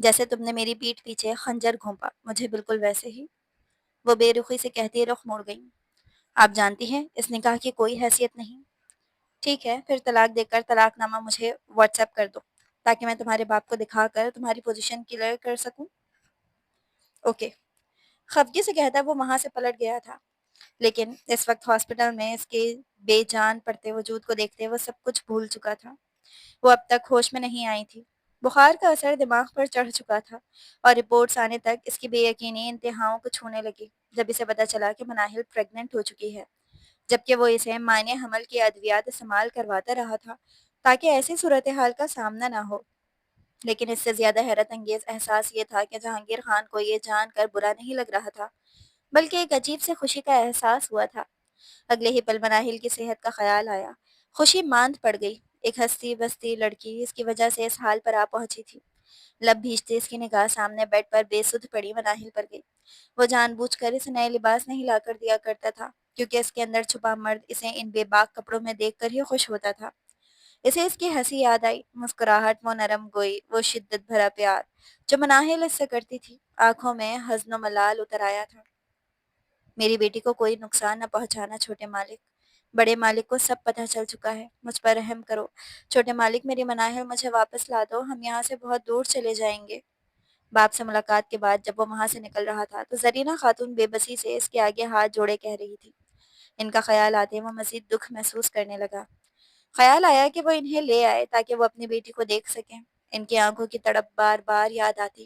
جیسے تم نے میری پیٹھ پیچھے خنجر گھونپا، مجھے بالکل ویسے ہی، وہ بے رخی سے کہتی رخ موڑ گئی۔ آپ جانتی ہیں اس نکاح کی کوئی حیثیت نہیں۔ ٹھیک ہے، پھر طلاق دے کر طلاق نامہ مجھے واٹس ایپ کر دو تاکہ میں تمہارے باپ کو دکھا کر تمہاری پوزیشن کلیئر کر سکوں۔ اوکے، خفگی سے کہتا وہ وہاں سے پلٹ گیا تھا، لیکن اس وقت ہاسپٹل میں اس کے بے جان پڑتے وجود کو دیکھتے وہ سب کچھ بھول چکا تھا۔ وہ اب تک ہوش میں نہیں آئی تھی۔ بخار کا اثر دماغ پر چڑھ چکا تھا اور رپورٹس آنے تک اس کی بے یقینی انتہاؤں کو چھونے لگی جب اسے پتا چلا کہ مناہل پریگننٹ ہو چکی ہے، جبکہ وہ اسے معنی حمل کی ادویات استعمال کرواتا رہا تھا تاکہ ایسی صورتحال کا سامنا نہ ہو۔ لیکن اس سے زیادہ حیرت انگیز احساس یہ تھا کہ جہانگیر خان کو یہ جان کر برا نہیں لگ رہا تھا، بلکہ ایک عجیب سے خوشی کا احساس ہوا تھا۔ اگلے ہی پل مناہل کی صحت کا خیال آیا۔ خوشی ماند پڑ گئی۔ ایک ہستی بستی لڑکی اس کی وجہ سے اس حال پر آ پہنچی تھی۔ لب بھیجتے اس کی نگاہ سامنے بیڈ پر بے سدھ پڑی مناہل پر گئی۔ وہ جان بوجھ کر اسے نئے لباس نہیں لا کر دیا کرتا تھا، کیونکہ اس کے اندر چھپا مرد اسے ان بے باک کپڑوں میں دیکھ کر ہی خوش ہوتا تھا۔ اسے اس کی ہنسی یاد آئی، مسکراہٹ، وہ نرم گوئی، وہ شدت بھرا پیار جو مناہل اس سے کرتی تھی۔ آنکھوں میں حزن و ملال اتر آیا تھا۔ میری بیٹی کو کوئی نقصان نہ پہنچانا چھوٹے مالک۔ بڑے مالک کو سب پتہ چل چکا ہے، مجھ پر رحم کرو۔ چھوٹے مالک، میری مناہل مجھے واپس لا دو، ہم یہاں سے بہت دور چلے جائیں گے۔ باپ سے ملاقات کے بعد جب وہ وہاں سے نکل رہا تھا تو زرینہ خاتون بے بسی سے اس کے آگے ہاتھ جوڑے کہہ رہی تھی۔ ان کا خیال آتے وہ مزید دکھ محسوس کرنے لگا۔ خیال آیا کہ وہ انہیں لے آئے تاکہ وہ اپنی بیٹی کو دیکھ سکیں۔ ان کی آنکھوں کی تڑپ بار بار یاد آتی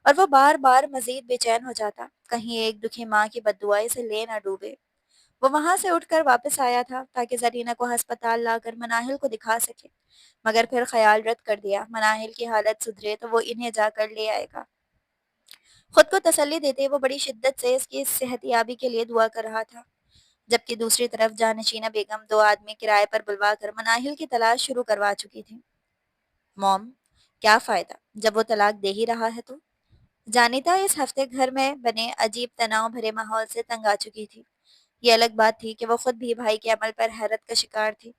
اور وہ بار بار مزید بے چین ہو جاتا، کہیں ایک دکھی ماں کی بددعا اسے لے نہ ڈوبے۔ وہ وہاں سے اٹھ کر واپس آیا تھا تاکہ زرینہ کو ہسپتال لا کر مناہل کو دکھا سکے، مگر پھر خیال رد کر دیا مناہل کی حالت سدھرے تو وہ انہیں جا کر لے آئے گا۔ خود کو تسلی دیتے وہ بڑی شدت سے اس کی صحت یابی کے لیے دعا کر رہا تھا، جبکہ دوسری طرف جانشینہ بیگم دو آدمی کرائے پر بلوا کر مناہل کی تلاش شروع کروا چکی تھی۔ موم، کیا فائدہ جب وہ طلاق دے ہی رہا ہے تو؟ جانیتا اس ہفتے گھر میں بنے عجیب تناؤ بھرے ماحول سے تنگ آ چکی تھی۔ یہ الگ بات تھی کہ وہ خود بھی بھائی کے عمل پر حیرت کا شکار تھی۔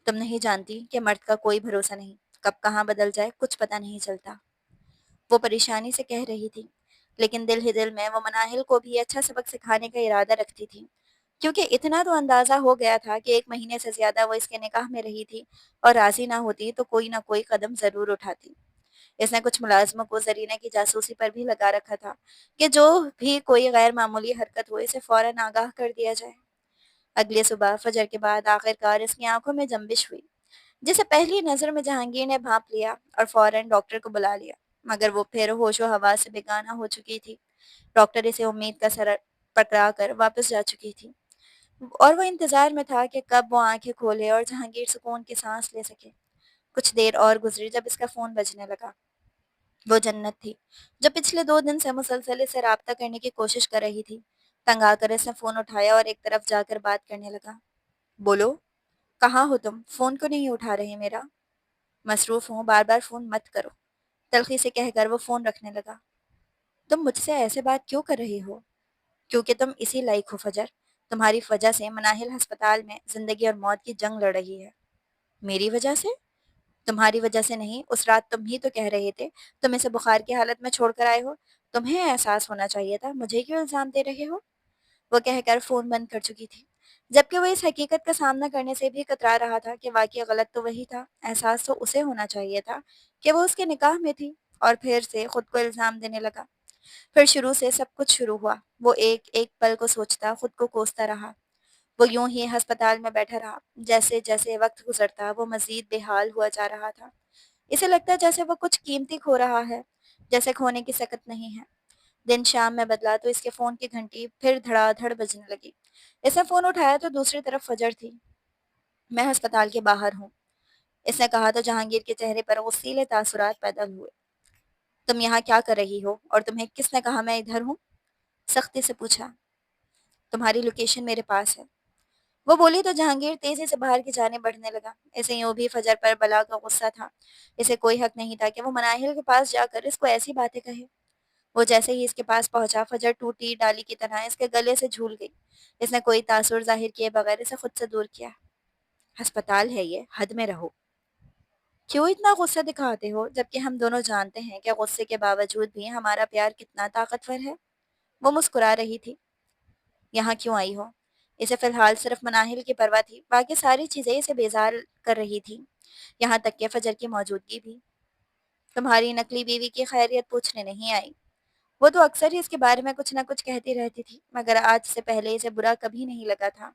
تم نہیں جانتی کہ مرد کا کوئی بھروسہ نہیں، کب کہاں بدل جائے کچھ پتہ نہیں چلتا، وہ پریشانی سے کہہ رہی تھی، لیکن دل ہی دل میں وہ مناہل کو بھی اچھا سبق سکھانے کا ارادہ رکھتی تھی، کیونکہ اتنا تو اندازہ ہو گیا تھا کہ 1 مہینے سے زیادہ وہ اس کے نکاح میں رہی تھی اور راضی نہ ہوتی تو کوئی نہ کوئی قدم ضرور اٹھاتی۔ اس نے کچھ ملازموں کو زرینہ کی جاسوسی پر بھی لگا رکھا تھا کہ جو بھی کوئی غیر معمولی حرکت ہو اسے فوراً آگاہ کر دیا جائے۔ اگلی صبح فجر کے بعد آخرکار اس کی آنکھوں میں جنبش ہوئی، جسے پہلی نظر میں جہانگیر نے بھانپ لیا اور فوراً ڈاکٹر کو بلا لیا، مگر وہ پھر ہوش و حواس سے بیگانہ ہو چکی تھی۔ ڈاکٹر اسے امید کا سر پکڑا کر واپس جا چکی تھی اور وہ انتظار میں تھا کہ کب وہ آنکھیں کھولے اور جہانگیر سکون کی سانس لے سکے۔ کچھ دیر اور گزری جب اس کا فون بجنے لگا۔ وہ جنت تھی جو پچھلے 2 دن سے مسلسل اسے رابطہ کرنے کی کوشش کر رہی تھی۔ تنگ آ کر اس نے فون اٹھایا اور ایک طرف جا کر بات کرنے لگا۔ بولو، کہاں ہو تم؟ فون کو نہیں اٹھا رہے میرا؟ مصروف ہوں، بار بار فون مت کرو، تلخی سے کہہ کر وہ فون رکھنے لگا۔ تم مجھ سے ایسے بات کیوں کر رہی ہو؟ کیونکہ تم اسی لائق ہو فجر، تمہاری وجہ سے مناہل ہسپتال میں زندگی اور موت کی جنگ لڑ رہی ہے۔ میری وجہ سے؟ تمہاری وجہ سے نہیں، اس رات تم ہی تو کہہ رہے تھے تم اسے بخار کی حالت میں چھوڑ کر آئے ہو، تمہیں احساس ہونا چاہیے تھا، مجھے کیوں الزام دے رہے ہو؟ وہ کہہ کر فون بند کر چکی تھی، جبکہ وہ اس حقیقت کا سامنا کرنے سے بھی کترا رہا تھا کہ واقعی غلط تو وہی تھا، احساس تو اسے ہونا چاہیے تھا کہ وہ اس کے نکاح میں تھی، اور پھر سے خود کو الزام دینے لگا۔ پھر شروع سے سب کچھ شروع ہوا۔ وہ ایک ایک پل کو سوچتا، خود کو کوستا رہا۔ وہ یوں ہی ہسپتال میں بیٹھا رہا۔ جیسے جیسے وقت گزرتا وہ مزید بے حال ہوا جا رہا تھا۔ اسے لگتا جیسے وہ کچھ قیمتی کھو رہا ہے، جیسے کھونے کی سکت نہیں ہے۔ دن شام میں بدلا تو اس کے فون کی گھنٹی پھر دھڑا دھڑ بجنے لگی۔ اس نے فون اٹھایا تو دوسری طرف فجر تھی۔ میں ہسپتال کے باہر ہوں، اس نے کہا تو جہانگیر کے چہرے پر غصیلے تاثرات پیدا ہوئے۔ تم یہاں کیا کر رہی ہو اور تمہیں کس نے کہا میں ادھر ہوں؟ سختی سے پوچھا۔ تمہاری لوکیشن میرے پاس ہے، وہ بولی تو جہانگیر تیزی سے باہر کی جانب بڑھنے لگا۔ اسے یوں بھی فجر پر بلا کا غصہ تھا، اسے کوئی حق نہیں تھا کہ وہ مناہل کے پاس جا کر اس کو ایسی باتیں کہے۔ وہ جیسے ہی اس کے پاس پہنچا فجر ٹوٹی ڈالی کی طرح اس کے گلے سے جھول گئی۔ اس نے کوئی تاثر ظاہر کیے بغیر اسے خود سے دور کیا۔ ہسپتال ہے یہ، حد میں رہو۔ کیوں اتنا غصہ دکھاتے ہو جبکہ ہم دونوں جانتے ہیں کہ غصے کے باوجود بھی ہمارا پیار کتنا طاقتور ہے؟ وہ مسکرا رہی تھی۔ یہاں کیوں آئی ہو؟ اسے فی الحال صرف مناہل کی پرواہ تھی، باقی ساری چیزیں اسے بیزار کر رہی تھی، یہاں تک کہ فجر کی موجودگی بھی۔ تمہاری نقلی بیوی کی خیریت پوچھنے نہیں آئی۔ وہ تو اکثر ہی اس کے بارے میں کچھ نہ کچھ کہتی رہتی تھی، مگر آج سے پہلے اسے برا کبھی نہیں لگا تھا۔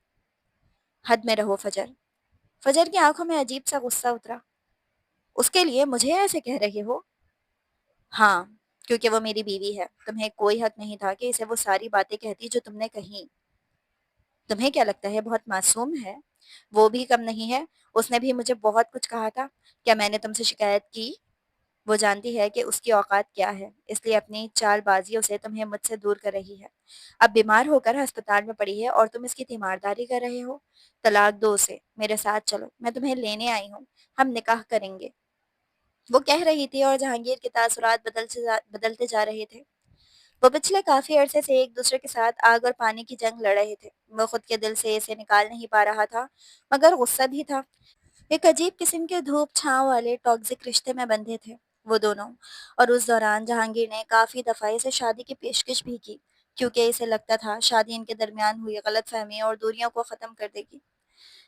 حد میں رہو فجر۔ فجر کی آنکھوں میں عجیب سا غصہ اترا۔ اس کے لیے مجھے ایسے کہہ رہے ہو؟ ہاں، کیونکہ وہ میری بیوی ہے، تمہیں کوئی حق نہیں تھا کہ اسے وہ ساری باتیں کہتی جو تم نے کہیں۔ تمہیں کیا لگتا ہے بہت معصوم ہے؟ وہ بھی کم نہیں ہے، اس نے بھی مجھے بہت کچھ کہا تھا۔ کیا میں نے تم سے شکایت کی؟ وہ جانتی ہے کہ اس کی اوقات کیا ہے، اس لیے اپنی چال بازیوں سے تمہیں مجھ سے دور کر رہی ہے۔ اب بیمار ہو کر ہسپتال میں پڑی ہے اور تم اس کی تیمارداری کر رہے ہو؟ طلاق دو اسے، میرے ساتھ چلو، میں تمہیں لینے آئی ہوں، ہم نکاح کریں گے۔ وہ کہہ رہی تھی اور جہانگیر کے تاثرات بدلتے جا رہے تھے۔ وہ پچھلے کافی عرصے سے ایک دوسرے کے ساتھ آگ اور پانی کی جنگ لڑ رہے تھے۔ وہ خود کے دل سے اسے نکال نہیں پا رہا تھا، مگر غصہ بھی تھا۔ ایک عجیب قسم کے دھوپ چھاؤں والے ٹاکسک رشتے میں بندھے تھے وہ دونوں، اور اس دوران جہانگیر نے کافی دفعہ اسے شادی کی پیشکش بھی کی، کیونکہ اسے لگتا تھا شادی ان کے درمیان ہوئی غلط فہمی اور دوریوں کو ختم کر دے گی۔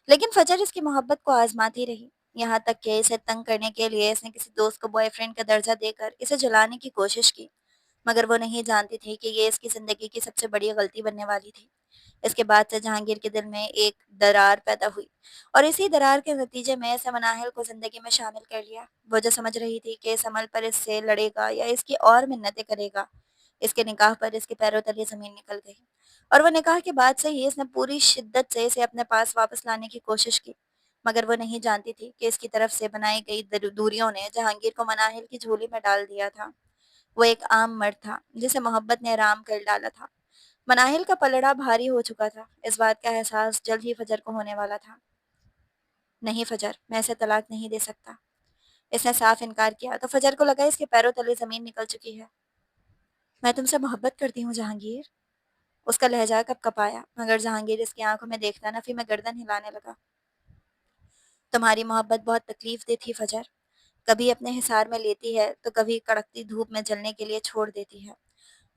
لیکن فجر اس کی محبت کو آزماتی رہی، یہاں تک کہ اسے تنگ کرنے کے لیے اس نے کسی دوست کو بوائے فرینڈ کا درجہ دے کر اسے جلانے کی کوشش کی، مگر وہ نہیں جانتی تھی کہ یہ اس کی زندگی کی سب سے بڑی غلطی بننے والی تھی۔ اس کے بعد سے جہانگیر کے دل میں ایک درار پیدا ہوئی، اور اسی درار کے نتیجے میں اسے مناہل کو زندگی میں شامل کر لیا۔ وہ جو سمجھ رہی تھی کہ اس عمل پر اس سے لڑے گا یا اس کی اور منتیں کرے گا، اس کے نکاح پر اس کے پیروں تلے زمین نکل گئی، اور وہ نکاح کے بعد سے ہی اس نے پوری شدت سے اسے اپنے پاس واپس لانے کی کوشش کی، مگر وہ نہیں جانتی تھی کہ اس کی طرف سے بنائی گئی دوریوں نے جہانگیر کو مناہل کی جھولی میں ڈال دیا تھا۔ وہ ایک عام مرد تھا جسے محبت نے رام کر ڈالا تھا۔ مناہل کا پلڑا بھاری ہو چکا تھا، اس بات کا احساس جلد ہی فجر کو ہونے والا تھا۔ نہیں فجر، میں اسے طلاق نہیں دے سکتا۔ اس نے صاف انکار کیا تو فجر کو لگا اس کے پیروں تلے زمین نکل چکی ہے۔ میں تم سے محبت کرتی ہوں جہانگیر۔ اس کا لہجہ کب کپایا، مگر جہانگیر اس کی آنکھوں میں دیکھتا نفی میں گردن ہلانے لگا۔ تمہاری محبت بہت تکلیف دہ تھی فجر، کبھی اپنے حصار میں لیتی ہے تو کبھی کڑکتی دھوپ میں جلنے کے لیے چھوڑ دیتی ہے،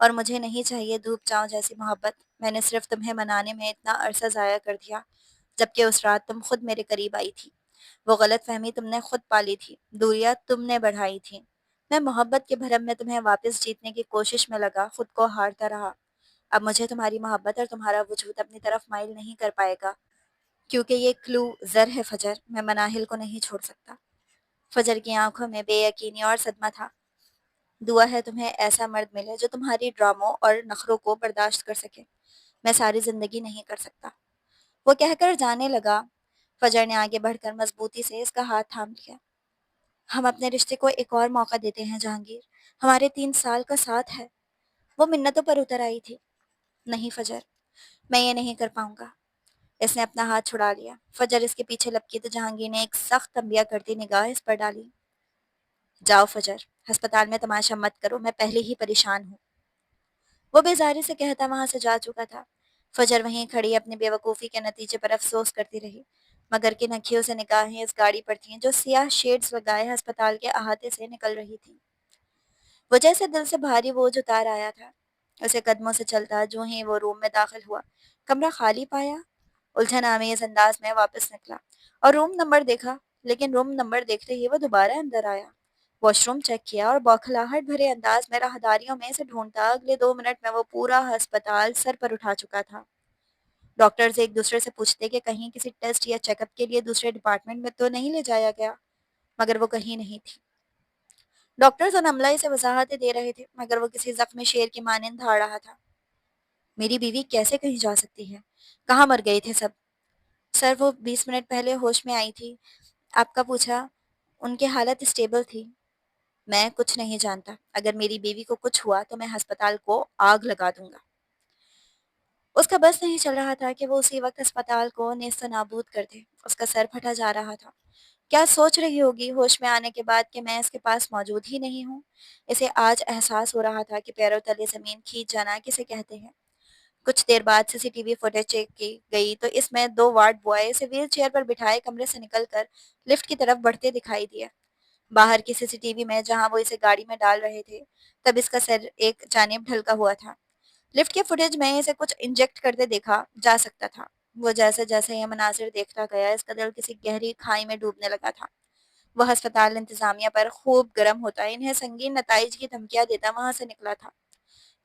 اور مجھے نہیں چاہیے دھوپ چاؤں جیسی محبت۔ میں نے صرف تمہیں منانے میں اتنا عرصہ ضائع کر دیا، جبکہ اس رات تم خود میرے قریب آئی تھی۔ وہ غلط فہمی تم نے خود پالی تھی، دوریاں تم نے بڑھائی تھی۔ میں محبت کے بھرم میں تمہیں واپس جیتنے کی کوشش میں لگا خود کو ہارتا رہا۔ اب مجھے تمہاری محبت اور تمہارا وجود اپنی طرف مائل نہیں کر پائے گا، کیونکہ یہ کلو زر ہے فجر، میں مناہل کو نہیں چھوڑ سکتا۔ فجر کی آنکھوں میں بے یقینی اور صدمہ تھا۔ دعا ہے تمہیں ایسا مرد ملے جو تمہاری ڈراموں اور نخروں کو برداشت کر سکے، میں ساری زندگی نہیں کر سکتا۔ وہ کہہ کر جانے لگا۔ فجر نے آگے بڑھ کر مضبوطی سے اس کا ہاتھ تھام لیا۔ ہم اپنے رشتے کو ایک اور موقع دیتے ہیں جہانگیر، ہمارے 3 سال کا ساتھ ہے۔ وہ منتوں پر اتر آئی تھی۔ نہیں فجر، میں یہ نہیں کر پاؤں گا۔ اس نے اپنا ہاتھ چھڑا لیا۔ فجر اس کے پیچھے لپکی تو جہانگیر نے ایک سخت تنبیہ کرتی نگاہ اس پر ڈالی۔ جاؤ فجر، ہسپتال میں تماشا مت کرو، میں پہلے ہی پریشان ہوں۔ وہ بیزاری سے کہتا وہاں سے جا چکا تھا۔ فجر وہیں کھڑی اپنی بے وقوفی کے نتیجے پر افسوس کرتی رہی، مگر کن اکھیوں سے نگاہیں اس گاڑی پر تھیں جو سیاہ شیڈز لگائے ہسپتال کے احاطے سے نکل رہی تھی۔ وہ جیسے دل سے بھاری بوجھ اتار آیا تھا۔ اسے قدموں سے چلتا جو ہی وہ روم میں داخل ہوا، کمرہ خالی پایا، الجھن آمیز انداز میں واپس نکلا اور روم نمبر دیکھا، لیکن روم نمبر دیکھتے ہی وہ دوبارہ اندر آیا۔ واش روم چیک کیا اور بوکھلاہٹ بھرے انداز میں راہداریوں میں اسے ڈھونڈتا اگلے 2 منٹ میں وہ پورا ہسپتال سر پر اٹھا چکا تھا۔ ڈاکٹرز ایک دوسرے سے پوچھتے کہ کہیں کسی ٹیسٹ یا چیک اپ کے لیے دوسرے ڈپارٹمنٹ میں تو نہیں لے جایا گیا، مگر وہ کہیں نہیں تھی۔ ڈاکٹرز اور عملہ اسے وضاحتیں دے رہے تھے، مگر وہ کسی زخمی شیر کی مانند دھاڑ رہا تھا۔ میری بیوی کیسے کہیں جا سکتی ہے؟ کہاں مر گئے تھے سب؟ سر وہ 20 منٹ پہلے ہوش میں آئی تھی، آپ کا پوچھا، ان کی حالت اسٹیبل تھی۔ میں کچھ نہیں جانتا، اگر میری بیوی کو کچھ ہوا تو میں ہسپتال کو آگ لگا دوں گا۔ اس کا بس نہیں چل رہا تھا کہ وہ اسی وقت اسپتال کو نیست و نابود کر دے۔ اس کا سر پھٹا جا رہا تھا۔ کیا سوچ رہی ہوگی ہوش میں آنے کے بعد کہ میں اس کے پاس موجود ہی نہیں ہوں؟ اسے آج احساس ہو رہا تھا کہ پیروں تلے زمین کھینچ جانا کسے کہتے ہیں۔ کچھ دیر بعد CCTV footage check کی گئی تو اس میں 2 وارڈ بوائے اسے ویل چیئر پر بٹھائے کمرے سے نکل کر لفٹ کی طرف بڑھتے دکھائی دیا۔ باہر کی CCTV میں جہاں وہ اسے گاڑی میں ڈال رہے تھے، تب اس کا سر ایک جانب ڈھلکا ہوا تھا۔ لفٹ کے فوٹیج میں اسے کچھ انجیکٹ کرتے دیکھا جا سکتا تھا۔ وہ جیسے جیسے یہ مناظر دیکھتا گیا، اس کا دل کسی گہری کھائی میں ڈوبنے لگا تھا۔ وہ ہسپتال انتظامیہ پر خوب گرم ہوتا، انہیں سنگین نتائج کی دھمکیاں دیتا وہاں سے نکلا تھا۔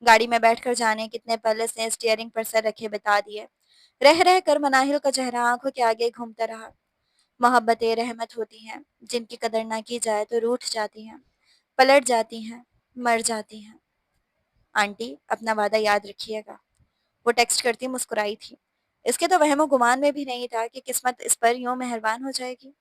گاڑی میں بیٹھ کر جانے کتنے پل اس نے اسٹیئرنگ پر سر رکھے بتا دیے۔ رہ رہ کر مناہل کا چہرہ آنکھوں کے آگے گھومتا رہا۔ محبتیں رحمت ہوتی ہیں، جن کی قدر نہ کی جائے تو روٹھ جاتی ہیں، پلٹ جاتی ہیں، مر جاتی ہیں۔ آنٹی، اپنا وعدہ یاد رکھیے گا، وہ ٹیکسٹ کرتی مسکرائی تھی۔ اس کے تو وہم و گمان میں بھی نہیں تھا کہ قسمت اس پر یوں مہربان ہو جائے گی۔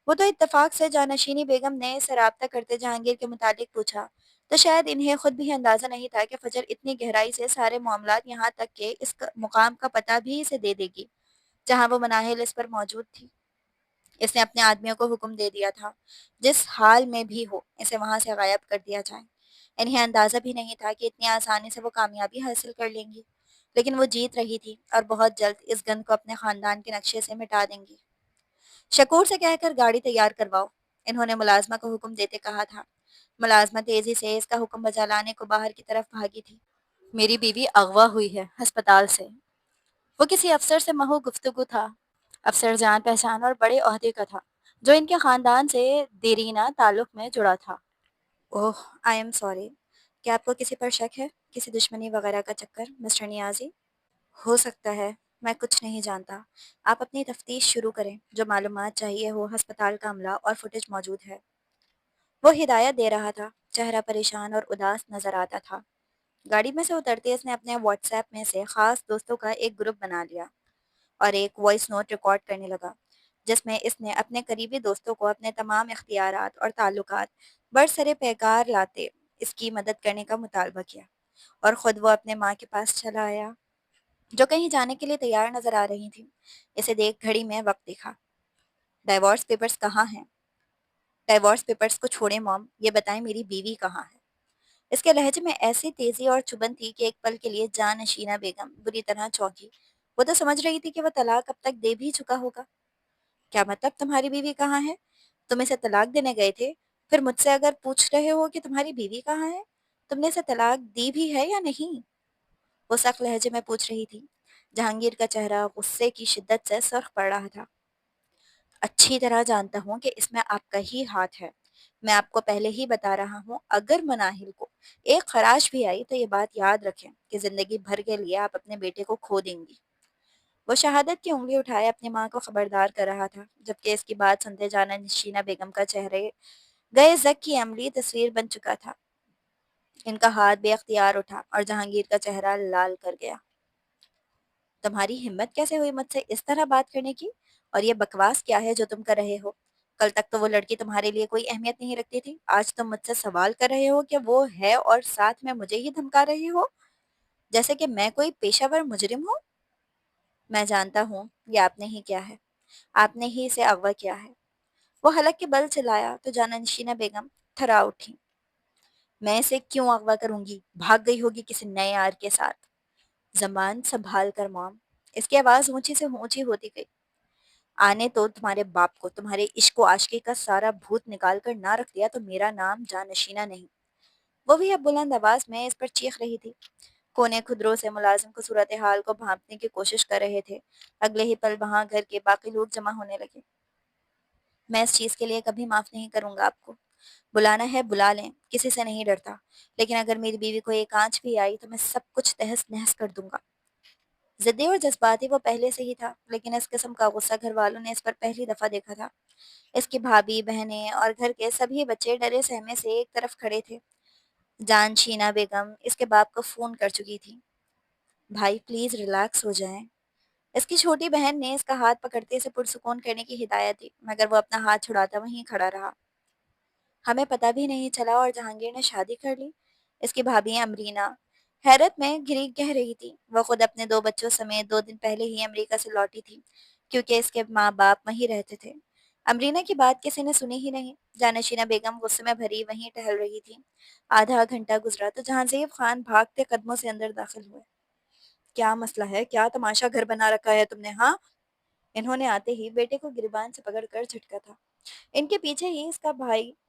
وہ تو اتفاق سے جانشینی بیگم نے اسے رابطہ کرتے جہانگیر کے متعلق پوچھا، تو شاید انہیں خود بھی اندازہ نہیں تھا کہ فجر اتنی گہرائی سے سارے معاملات، یہاں تک کہ اس مقام کا پتہ بھی اسے دے دے گی جہاں وہ مناہل اس پر موجود تھی۔ اس نے اپنے آدمیوں کو حکم دے دیا تھا جس حال میں بھی ہو اسے وہاں سے غائب کر دیا جائے۔ انہیں اندازہ بھی نہیں تھا کہ اتنی آسانی سے وہ کامیابی حاصل کر لیں گی، لیکن وہ جیت رہی تھی اور بہت جلد اس گند کو اپنے خاندان کے نقشے سے مٹا دیں گی۔ شکور سے کہہ کر گاڑی تیار کرواؤ، انہوں نے ملازمہ کو حکم دیتے کہا تھا۔ ملازمہ تیزی سے اس کا حکم بجا لانے کو باہر کی طرف بھاگی تھی۔ میری بیوی اغوا ہوئی ہے ہسپتال سے، وہ کسی افسر سے محو گفتگو تھا۔ افسر جان پہچان اور بڑے عہدے کا تھا جو ان کے خاندان سے دیرینہ تعلق میں جڑا تھا۔ اوہ، آئی ایم سوری، کیا آپ کو کسی پر شک ہے؟ کسی دشمنی وغیرہ کا چکر مسٹر نیازی؟ ہو سکتا ہے، میں کچھ نہیں جانتا۔ آپ اپنی تفتیش شروع کریں، جو معلومات چاہیے ہو ہسپتال کا عملہ اور فوٹیج موجود ہے۔ وہ ہدایت دے رہا تھا، چہرہ پریشان اور اداس نظر آتا تھا۔ گاڑی میں سے اترتے اس نے اپنے واٹس ایپ میں سے خاص دوستوں کا ایک گروپ بنا لیا اور ایک وائس نوٹ ریکارڈ کرنے لگا، جس میں اس نے اپنے قریبی دوستوں کو اپنے تمام اختیارات اور تعلقات برسر پیکار لاتے اس کی مدد کرنے کا مطالبہ کیا، اور خود وہ اپنے ماں کے پاس چلا آیا جو کہیں جانے کے لیے تیار نظر آ رہی تھی۔ اسے دیکھ گھڑی میں وقت دیکھا۔ ڈائیورس پیپرز کہاں ہیں؟ ڈائیورس پیپرز کو چھوڑیں موم، یہ بتائیں میری بیوی کہاں ہے؟ اس کے لہجے میں ایسی تیزی اور چبھن تھی کہ ایک پل کے لیے جان نشینہ بیگم بری طرح چونکی۔ وہ تو سمجھ رہی تھی کہ وہ طلاق اب تک دے بھی چکا ہوگا۔ کیا مطلب تمہاری بیوی کہاں ہے؟ تم اسے طلاق دینے گئے تھے، پھر مجھ سے اگر پوچھ رہے ہو کہ تمہاری بیوی کہاں ہے، تم نے اسے طلاق دی بھی ہے یا نہیں؟ وہ سخت لہجے میں پوچھ رہی تھی۔ جہانگیر کا چہرہ غصے کی شدت سے سرخ پڑ رہا تھا۔ اچھی طرح جانتا ہوں کہ اس میں آپ کا ہی ہاتھ ہے۔ میں آپ کو پہلے ہی بتا رہا ہوں، اگر مناہل کو ایک خراش بھی آئی تو یہ بات یاد رکھیں کہ زندگی بھر کے لیے آپ اپنے بیٹے کو کھو دیں گی۔ وہ شہادت کی انگلی اٹھائے اپنی ماں کو خبردار کر رہا تھا، جبکہ اس کی بات سنتے جانا نشینہ بیگم کا چہرے گئے زک کی عملی تصویر بن چکا تھا۔ ان کا ہاتھ بے اختیار اٹھا اور جہانگیر کا چہرہ لال کر گیا۔ تمہاری ہمت کیسے ہوئی مجھ سے اس طرح بات کرنے کی؟ اور یہ بکواس کیا ہے جو تم کر رہے ہو؟ کل تک تو وہ لڑکی تمہارے لیے کوئی اہمیت نہیں رکھتی تھی، آج تم مجھ سے سوال کر رہے ہو کہ وہ ہے اور ساتھ میں مجھے ہی دھمکا رہے ہو جیسے کہ میں کوئی پیشہ ور مجرم ہوں۔ میں جانتا ہوں یہ آپ نے ہی کیا ہے، آپ نے ہی اسے اغوا کیا ہے۔ وہ حلق کے بل چلایا تو جانا نشینہ بیگم تھرا اٹھی۔ میں اسے کیوں اغوا کروں گی؟ بھاگ گئی ہوگی کسی نئے یار کے ساتھ۔ زبان سنبھال کر موم، اس کی آواز اونچی سے اونچی ہوتی گئی۔ آنے تو تمہارے باپ کو تمہارے عشق و عاشقی کا سارا بھوت نکال کر نہ رکھ دیا تو میرا نام جانشینہ نہیں۔ وہ بھی اب بلند آواز میں اس پر چیخ رہی تھی۔ کونے کھدروں سے ملازم کو صورتحال کو بھانپنے کی کوشش کر رہے تھے۔ اگلے ہی پل وہاں گھر کے باقی لوگ جمع ہونے لگے۔ میں اس چیز کے لیے کبھی معاف نہیں کروں گا آپ کو۔ بلانا ہے بلا لیں، کسی سے نہیں ڈرتا، لیکن اگر میری بیوی کو ایک آنچ بھی آئی تو میں سب کچھ تہس نہس کر دوں گا۔ ضدی اور جذباتی وہ پہلے سے ہی تھا، لیکن اس قسم کا غصہ گھر والوں نے اس پر پہلی دفعہ دیکھا تھا۔ اس کی بھابھی، بہنیں اور گھر کے سبھی بچے ڈرے سہمے سے ایک طرف کھڑے تھے۔ جان شینا بیگم اس کے باپ کو فون کر چکی تھی۔ بھائی پلیز ریلیکس ہو جائیں۔ اس کی چھوٹی بہن نے اس کا ہاتھ پکڑتے اسے پرسکون کرنے کی ہدایت دی، مگر وہ اپنا ہاتھ چھڑاتا وہیں کھڑا رہا۔ ہمیں پتہ بھی نہیں چلا اور جہانگیر نے شادی کر لی، اس کی بھابھی امرینا حیرت میں گھری کہہ رہی تھی۔ وہ خود اپنے دو بچوں سمیت 2 دن پہلے ہی امریکہ سے لوٹی تھی، کیونکہ اس کے ماں باپ وہیں رہتے تھے۔ امرینا کی بات کسی نے سنی ہی نہیں۔ جانشینہ بیگم غصے میں بھری وہیں ٹہل رہی تھی۔ آدھا گھنٹہ گزرا تو جہاں زیب خان بھاگتے قدموں سے اندر داخل ہوئے۔ کیا مسئلہ ہے؟ کیا تماشا گھر بنا رکھا ہے تم نے؟ ہاں، انہوں نے آتے ہی بیٹے کو گریبان سے پکڑ کر جھٹکا تھا۔ ان کے پیچھے ہی اس کا بھائی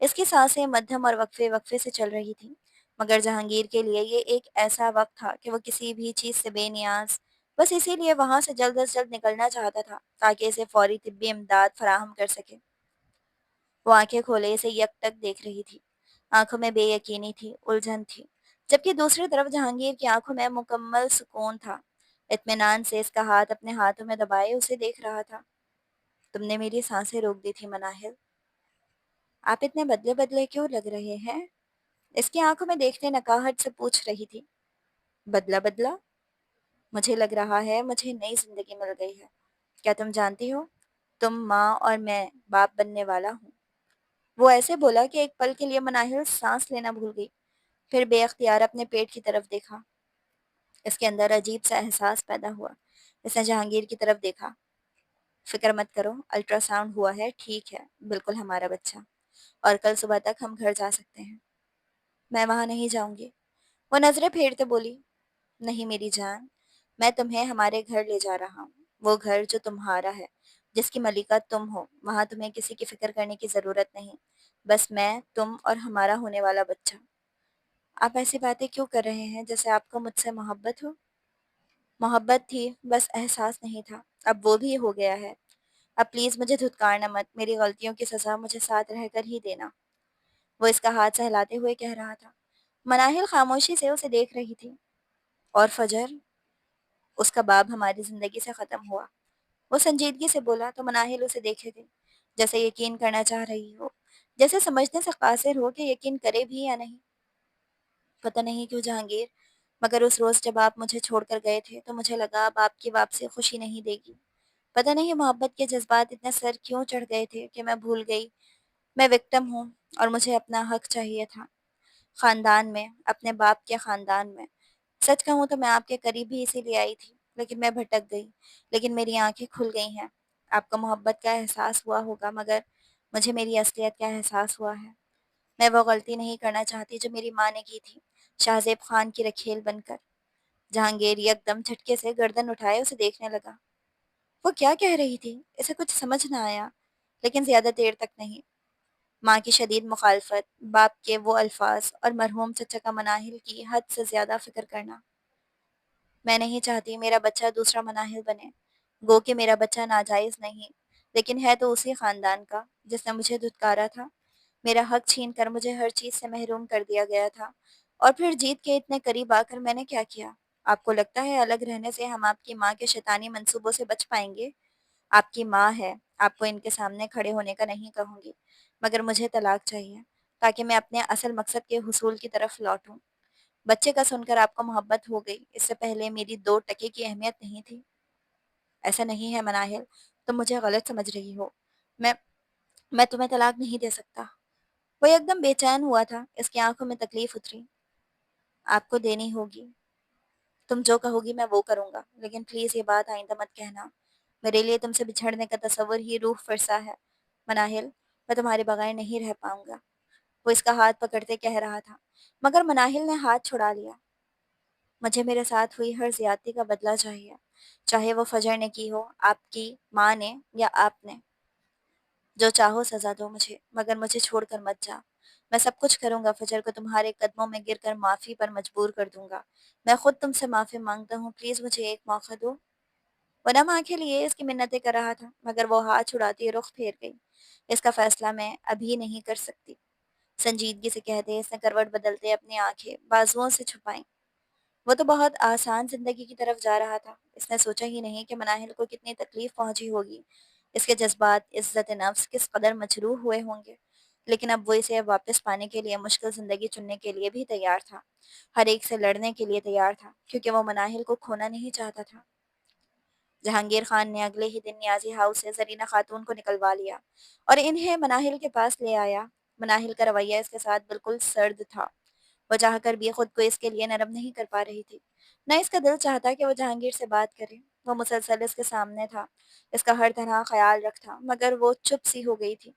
اس کی سانسیں مدھم اور وقفے وقفے سے چل رہی تھیں، مگر جہانگیر کے لیے یہ ایک ایسا وقت تھا کہ وہ کسی بھی چیز سے بے نیاز، بس اسی لیے وہاں سے جلد از جلد نکلنا چاہتا تھا تاکہ اسے فوری طبی امداد فراہم کر سکے۔ وہ آنکھیں کھولے اسے یک ٹک دیکھ رہی تھی، آنکھوں میں بے یقینی تھی، الجھن تھی، جبکہ دوسری طرف جہانگیر کی آنکھوں میں مکمل سکون تھا، اطمینان سے اس کا ہاتھ اپنے ہاتھوں میں دبائے اسے دیکھ رہا تھا۔ تم نے میری سانسیں روک دی تھی مناہل، آپ اتنے بدلے بدلے کیوں لگ رہے ہیں؟ اس کی آنکھوں میں دیکھتے نکاہٹ سے پوچھ رہی تھی۔ بدلا بدلا؟ مجھے لگ رہا ہے مجھے نئی زندگی مل گئی ہے۔ کیا تم جانتی ہو، تم ماں اور میں باپ بننے والا ہوں۔ وہ ایسے بولا کہ ایک پل کے لیے مناہل سانس لینا بھول گئی، پھر بے اختیار اپنے پیٹ کی طرف دیکھا۔ اس کے اندر عجیب سا احساس پیدا ہوا۔ اس نے جہانگیر کی طرف دیکھا۔ فکر مت کرو، الٹرا ساؤنڈ ہوا ہے، ٹھیک ہے، بالکل ہمارا بچہ، اور کل صبح تک ہم گھر جا سکتے ہیں۔ میں وہاں نہیں جاؤں گی، وہ نظریں پھیرتے بولی۔ نہیں میری جان، میں تمہیں ہمارے گھر لے جا رہا ہوں، وہ گھر جو تمہارا ہے، جس کی ملکہ تم ہو، وہاں تمہیں کسی کی فکر کرنے کی ضرورت نہیں، بس میں، تم اور ہمارا ہونے والا بچہ۔ آپ ایسی باتیں کیوں کر رہے ہیں جیسے آپ کو مجھ سے محبت ہو؟ محبت تھی، بس احساس نہیں تھا، اب وہ بھی ہو گیا ہے۔ اب پلیز مجھے دھتکارنا مت، میری غلطیوں کی سزا مجھے ساتھ رہ کر ہی دینا، وہ اس کا ہاتھ سہلاتے ہوئے کہہ رہا تھا۔ مناہل خاموشی سے اسے دیکھ رہی تھی۔ اور فجر؟ اس کا باب ہماری زندگی سے ختم ہوا، وہ سنجیدگی سے بولا تو مناہل اسے دیکھے تھے، جیسے یقین کرنا چاہ رہی ہو، جیسے سمجھنے سے قاصر ہو کہ یقین کرے بھی یا نہیں۔ پتہ نہیں کیوں جہانگیر، مگر اس روز جب آپ مجھے چھوڑ کر گئے تھے تو مجھے لگا اب آپ کی واپسی خوشی نہیں دے گی۔ پتہ نہیں محبت کے جذبات اتنے سر کیوں چڑھ گئے تھے کہ میں بھول گئی میں وکٹم ہوں اور مجھے اپنا حق چاہیے تھا، خاندان میں، اپنے باپ کے خاندان میں۔ سچ کہوں تو میں آپ کے قریب بھی اسی لیے آئی تھی، لیکن میں بھٹک گئی، لیکن میری آنکھیں کھل گئی ہیں۔ آپ کو محبت کا احساس ہوا ہوگا، مگر مجھے میری اصلیت کا احساس ہوا ہے۔ میں وہ غلطی نہیں کرنا چاہتی جو میری ماں نے کی تھی، شاہزیب خان کی رکھیل بن کر۔ جہانگیر یک دم جھٹکے سے گردن اٹھائے اسے دیکھنے لگا۔ وہ کیا کہہ رہی تھی؟ اسے کچھ سمجھ نہ آیا، لیکن زیادہ دیر تک نہیں۔ ماں کی شدید مخالفت، باپ کے وہ الفاظ اور مرحوم چچا کا مناہل کی حد سے زیادہ فکر کرنا۔ میں نہیں چاہتی میرا بچہ دوسرا مناہل بنے، گو کہ میرا بچہ ناجائز نہیں، لیکن ہے تو اسی خاندان کا جس نے مجھے دھتکارا تھا، میرا حق چھین کر مجھے ہر چیز سے محروم کر دیا گیا تھا، اور پھر جیت کے اتنے قریب آ کر میں نے کیا کیا؟ آپ کو لگتا ہے الگ رہنے سے ہم آپ کی ماں کے شیطانی منصوبوں سے بچ پائیں گے؟ آپ کی ماں ہے، آپ کو ان کے سامنے کھڑے ہونے کا نہیں کہوں گی، مگر مجھے طلاق چاہیے تاکہ میں اپنے اصل مقصد کے حصول کی طرف لوٹوں۔ بچے کا سن کر آپ کو محبت ہو گئی، اس سے پہلے میری 2 ٹکے کی اہمیت نہیں تھی؟ ایسا نہیں ہے مناہل، تم مجھے غلط سمجھ رہی ہو، میں میں تمہیں طلاق نہیں دے سکتا۔ وہ ایک دم بے چین ہوا تھا، اس کی آنکھوں میں تکلیف اتری۔ آپ کو دینی ہوگی، تم جو کہو گی میں وہ کروں گا، لیکن پلیز یہ بات آئندہ مت کہنا، میرے لیے تم سے بچھڑنے کا تصور ہی روح فرسا ہے۔ مناہل، میں تمہارے بغیر نہیں رہ پاؤں گا، وہ اس کا ہاتھ پکڑتے کہہ رہا تھا، مگر مناہل نے ہاتھ چھڑا لیا۔ مجھے میرے ساتھ ہوئی ہر زیادتی کا بدلہ چاہیے، چاہے وہ فجر نے کی ہو، آپ کی ماں نے، یا آپ نے۔ جو چاہو سزا دو مجھے، مگر مجھے چھوڑ کر مت جا۔ میں سب کچھ کروں گا فجر کو تمہارے قدموں میں گر کر معافی پر مجبور کر دوں گا۔ میں خود تم سے معافی مانگتا ہوں، پلیز مجھے ایک موقع دو۔ وہ نم آنکھیں لیے اس کی منتیں کر رہا تھا، مگر وہ ہاتھ چھڑاتی رخ پھیر گئی۔ اس کا فیصلہ میں ابھی نہیں کر سکتی، سنجیدگی سے کہتے اس نے کروٹ بدلتے اپنی آنکھیں بازوؤں سے چھپائیں۔ وہ تو بہت آسان زندگی کی طرف جا رہا تھا، اس نے سوچا ہی نہیں کہ مناہل کو کتنی تکلیف پہنچی ہوگی، اس کے جذبات، عزت نفس کس قدر مجروح ہوئے ہوں گے، لیکن اب وہ اسے واپس پانے کے لیے مشکل زندگی چننے کے لیے بھی تیار تھا، ہر ایک سے لڑنے کے لیے تیار تھا، کیونکہ وہ مناہل کو کھونا نہیں چاہتا تھا۔ جہانگیر خان نے اگلے ہی دن نیازی ہاؤس سے زرینہ خاتون کو نکلوا لیا اور انہیں مناہل کے پاس لے آیا۔ مناہل کا رویہ اس کے ساتھ بالکل سرد تھا، وہ چاہ کر بھی خود کو اس کے لیے نرم نہیں کر پا رہی تھی، نہ اس کا دل چاہتا کہ وہ جہانگیر سے بات کرے۔ وہ مسلسل اس کے سامنے تھا، اس کا ہر طرح خیال رکھتا، مگر وہ چپ سی ہو گئی تھی،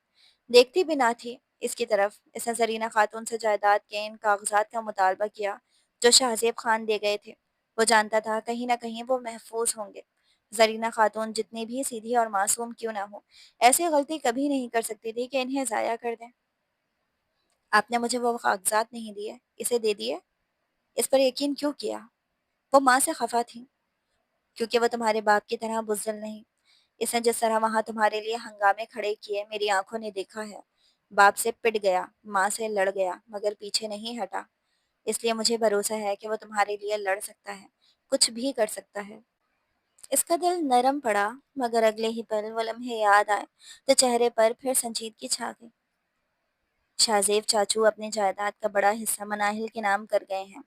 دیکھتی بھی نہ تھی اس کی طرف۔ اس نے زرینہ خاتون سے جائیداد کے ان کاغذات کا مطالبہ کیا جو شاہزیب خان دے گئے تھے، وہ جانتا تھا کہیں نہ کہیں وہ محفوظ ہوں گے۔ زرینہ خاتون جتنی بھی سیدھی اور معصوم کیوں نہ ہو، ایسی غلطی کبھی نہیں کر سکتی تھی کہ انہیں ضائع کر دیں۔ آپ نے مجھے وہ کاغذات نہیں دیے، اسے دے دیے، اس پر یقین کیوں کیا؟ وہ ماں سے خفا تھی، کیونکہ وہ تمہارے باپ کی طرح بزدل نہیں۔ اس نے جس طرح وہاں تمہارے لیے ہنگامے کھڑے کیے میری آنکھوں نے دیکھا ہے۔ باپ سے پٹ گیا، ماں سے لڑ گیا، مگر پیچھے نہیں ہٹا۔ اس لیے مجھے بھروسہ ہے کہ وہ تمہارے لیے لڑ سکتا ہے، کچھ بھی کر سکتا ہے۔ اس کا دل نرم پڑا، مگر اگلے ہی پل وہ لمحے یاد آئے تو چہرے پر پھر سنجیدگی چھا گئی۔ شاہزیب چاچو اپنی جائیداد کا بڑا حصہ مناہل کے نام کر گئے ہیں۔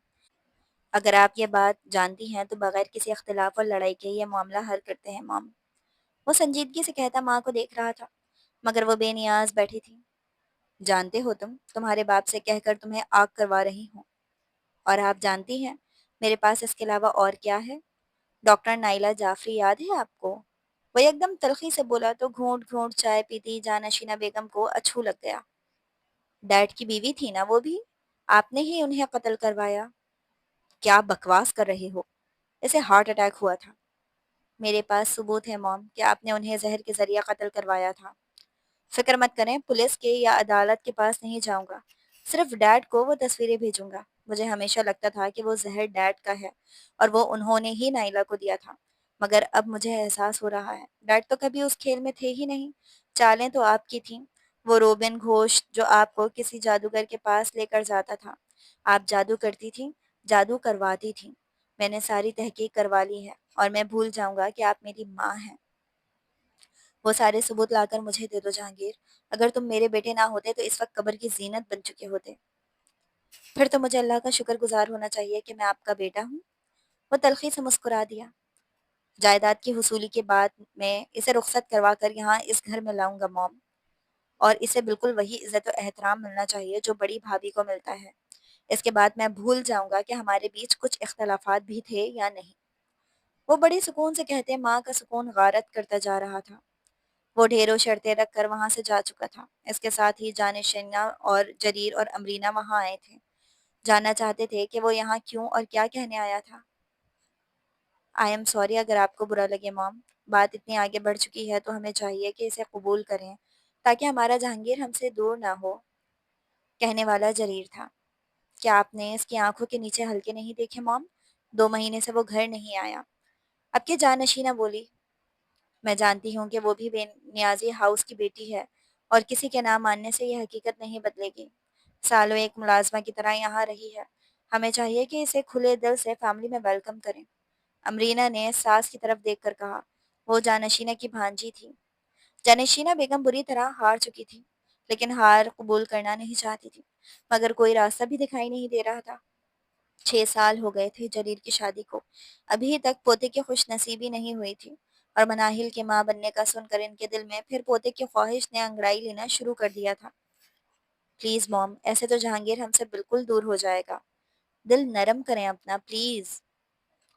اگر آپ یہ بات جانتی ہیں تو بغیر کسی اختلاف اور لڑائی کے یہ معاملہ حل کرتے ہیں مام۔ وہ سنجیدگی سے کہتا ماں کو دیکھ رہا تھا، مگر وہ بے نیاز بیٹھی تھی۔ جانتے ہو تمہارے باپ سے کہہ کر تمہیں آگ کروا رہی ہوں، اور آپ جانتی ہیں میرے پاس اس کے علاوہ اور کیا ہے؟ ڈاکٹر نائلہ جعفری یاد ہے آپ کو؟ وہ ایک دم تلخی سے بولا تو گھونٹ گھونٹ چائے پیتی جانشینہ بیگم کو اچھو لگ گیا۔ ڈیڈ کی بیوی تھی نا وہ بھی، آپ نے ہی انہیں قتل کروایا۔ کیا بکواس کر رہے ہو؟ اسے ہارٹ اٹیک ہوا تھا۔ میرے پاس ثبوت ہے موم کہ آپ نے انہیں زہر کے ذریعہ قتل کروایا تھا۔ فکر مت کریں، پولیس کے یا عدالت کے پاس نہیں جاؤں گا، صرف ڈیڈ کو وہ تصویریں بھیجوں گا۔ مجھے ہمیشہ لگتا تھا کہ وہ زہر ڈیڈ کا ہے اور وہ انہوں نے ہی نائلہ کو دیا تھا، مگر اب مجھے احساس ہو رہا ہے ڈیڈ تو کبھی اس کھیل میں تھے ہی نہیں۔ چالیں تو آپ کی تھیں، وہ روبن گھوش جو آپ کو کسی جادوگر کے پاس لے کر جاتا تھا۔ آپ جادو کرتی تھیں، جادو کرواتی تھیں۔ میں نے ساری تحقیق کروا لی ہے اور میں بھول جاؤں گا کہ آپ میری ماں ہیں۔ وہ سارے ثبوت لا کر مجھے دے دو جہانگیر۔ اگر تم میرے بیٹے نہ ہوتے تو اس وقت قبر کی زینت بن چکے ہوتے۔ پھر تو مجھے اللہ کا شکر گزار ہونا چاہیے کہ میں آپ کا بیٹا ہوں۔ وہ تلخی سے مسکرا دیا۔ جائیداد کی حصولی کے بعد میں اسے رخصت کروا کر یہاں اس گھر میں لاؤں گا موم، اور اسے بالکل وہی عزت و احترام ملنا چاہیے جو بڑی بھابھی کو ملتا ہے۔ اس کے بعد میں بھول جاؤں گا کہ ہمارے بیچ کچھ اختلافات بھی تھے یا نہیں۔ وہ بڑی سکون سے کہتے ماں کا سکون غارت کرتا جا رہا تھا۔ وہ ڈھیروں شرطیں رکھ کر وہاں سے جا چکا تھا۔ اس کے ساتھ ہی جانشینہ اور جریر اور امرینا وہاں آئے تھے، جاننا چاہتے تھے کہ وہ یہاں کیوں اور کیا کہنے آیا تھا۔ آئی ایم سوری اگر آپ کو برا لگے مام، بات اتنی آگے بڑھ چکی ہے تو ہمیں چاہیے کہ اسے قبول کریں تاکہ ہمارا جہانگیر ہم سے دور نہ ہو۔ کہنے والا جریر تھا۔ کیا آپ نے اس کی آنکھوں کے نیچے ہلکے نہیں دیکھے مام؟ 2 مہینے سے وہ گھر نہیں آیا۔ اب کی جانشینہ بولی، میں جانتی ہوں کہ وہ بھی بے نیازی ہاؤس کی بیٹی ہے اور کسی کے نام ماننے سے یہ حقیقت نہیں بدلے گی۔ سالوں ایک ملازمہ کی طرح یہاں رہی ہے، ہمیں چاہیے کہ اسے کھلے دل سے فیملی میں ویلکم کریں۔ امرینا نے ساس کی طرف دیکھ کر کہا، وہ جانشینہ کی بھانجی تھی۔ جانشینہ بیگم بری طرح ہار چکی تھی، لیکن ہار قبول کرنا نہیں چاہتی تھی، مگر کوئی راستہ بھی دکھائی نہیں دے رہا تھا۔ 6 سال ہو گئے تھے جریر کی شادی کو، ابھی تک پوتے کی خوش نصیبی نہیں ہوئی تھی، اور مناہل کی ماں بننے کا سن کر ان کے دل میں پھر پوتے کی خواہش نے انگڑائی لینا شروع کر دیا تھا۔ پلیز موم، ایسے تو جہانگیر ہم سے بالکل دور ہو جائے گا۔ دل نرم کریں اپنا پلیز۔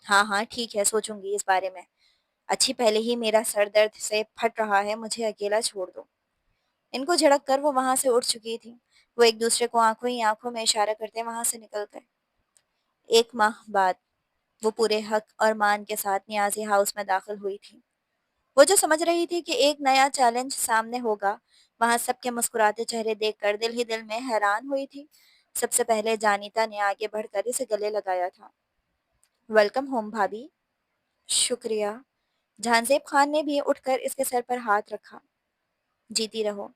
ہاں ہاں ٹھیک ہے، سوچوں گی اس بارے میں۔ اچھی پہلے ہی میرا سر درد سے پھٹ رہا ہے، مجھے اکیلا چھوڑ دو۔ ان کو جھڑک کر وہ وہاں سے اٹھ چکی تھی۔ وہ ایک دوسرے کو آنکھوں ہی آنکھوں میں اشارہ کرتے وہاں سے نکل گئے۔ 1 ماہ بعد وہ پورے حق اور مان کے ساتھ نیازی ہاؤس میں داخل ہوئی تھی۔ وہ جو سمجھ رہی تھی کہ ایک نیا چیلنج سامنے ہوگا، وہاں سب کے مسکراتے چہرے دیکھ کر دل ہی دل میں حیران ہوئی تھی۔ سب سے پہلے جانیتا نے آگے بڑھ کر اسے گلے لگایا تھا۔ ویلکم ہوم بھابھی۔ شکریہ۔ جہانزیب خان نے بھی اٹھ کر اس کے سر پر ہاتھ رکھا۔ جیتی رہو،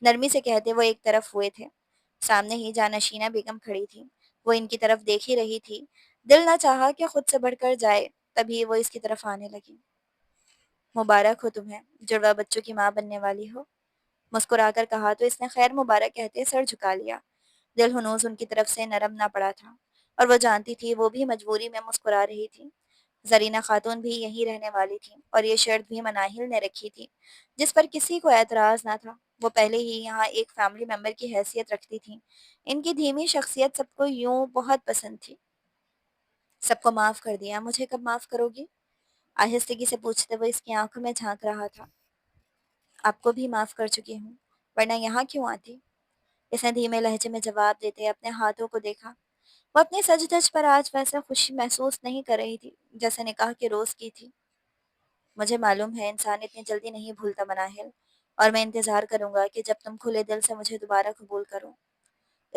نرمی سے کہتے وہ ایک طرف ہوئے تھے۔ سامنے ہی جانشینہ بیگم کھڑی تھی، وہ ان کی طرف دیکھ ہی رہی تھی۔ دل نہ چاہا کہ خود سے بڑھ کر جائے، تبھی وہ اس کی طرف آنے لگی۔ مبارک ہو تمہیں، جڑوا بچوں کی ماں بننے والی ہو۔ مسکرا کر کہا تو اس نے خیر مبارک کہتے سر جھکا لیا۔ دل ہنوز ان کی طرف سے نرم نہ پڑا تھا، اور وہ جانتی تھی وہ بھی مجبوری میں مسکرا رہی تھی۔ زرینہ خاتون بھی یہیں رہنے والی تھی، اور یہ شرط بھی مناہل نے رکھی تھی، جس پر کسی کو اعتراض نہ تھا۔ وہ پہلے ہی یہاں ایک فیملی ممبر کی حیثیت رکھتی تھی۔ ان کی دھیمی شخصیت سب کو یوں بہت پسند تھی۔ سب کو معاف کر دیا، مجھے کب معاف کرو گی؟ آہستگی سے پوچھتے ہوئے اس کی آنکھوں میں جھانک رہا تھا۔ آپ کو بھی معاف کر چکی ہوں، ورنہ یہاں کیوں آتی؟ اس نے دھیمے لہجے میں جواب دیتے اپنے ہاتھوں کو دیکھا۔ وہ اپنی سج دھج پر آج ویسے خوشی محسوس نہیں کر رہی تھی جیسے نکاح کے روز کی تھی۔ مجھے معلوم ہے انسان اتنی جلدی نہیں بھولتا مناہل، اور میں انتظار کروں گا کہ جب تم کھلے دل سے مجھے دوبارہ قبول کرو۔